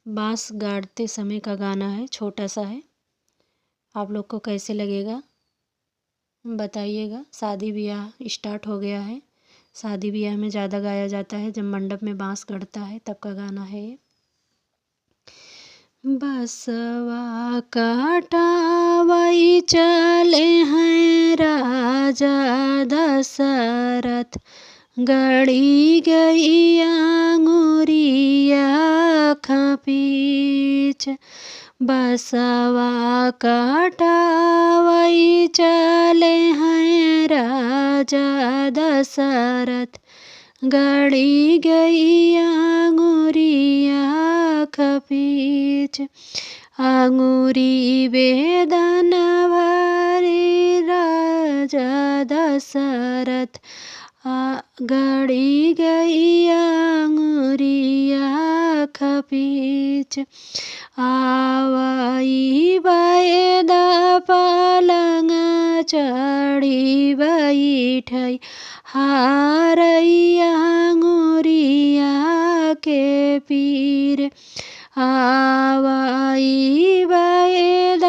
बांस गाड़ते समय का गाना है, छोटा सा है। आप लोग को कैसे लगेगा बताइएगा। शादी ब्याह स्टार्ट हो गया है। शादी ब्याह में ज़्यादा गाया जाता है, जब मंडप में बांस गड़ता है तब का गाना है ये। बसवा काटावई चले हैं राजा दशरथ, गड़ी गई आंगुरिया खपीच। बसवा काटावई चले हैं राजा दशरथ, गड़ी गई आंगुरिया खपीच। आंगुरी वेदन भरी राजा दशरथ, गड़ी गई आंगुरिया खपीच। आवई बैद पलंग चढ़ी बैठई, हारैया आंगुरिया के पीर। आवई बैद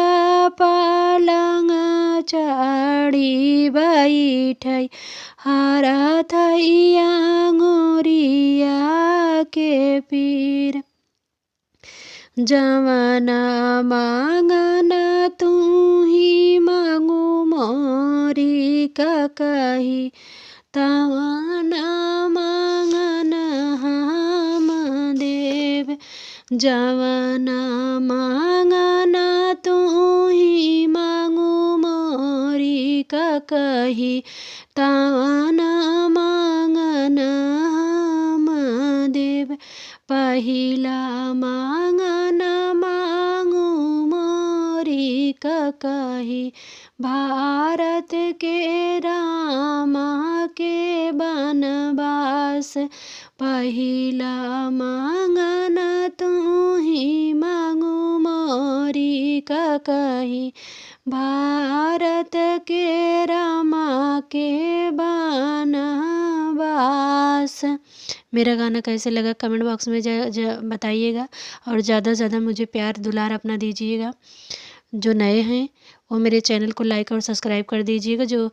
पलंग चढ़ी बैठई, हारथई आंगुरिया के पीर। जवना मांगन तू ही मांगू मोरी कही, तवना मांगन हम देव। जवना मांगन तू ही मांगू मोरी कही, तवना मांगन हम देव। पहिला मांगन मांगू मोरी कही, भारत के रामा के बनवास। पहिला मांगन तू ही मांगू मोरी कही, भारत के रामा के बनवास। मेरा गाना कैसे लगा कमेंट बॉक्स में बताइएगा, और ज़्यादा से ज़्यादा मुझे प्यार दुलार अपना दीजिएगा। जो नए हैं वो मेरे चैनल को लाइक और सब्सक्राइब कर दीजिएगा। जो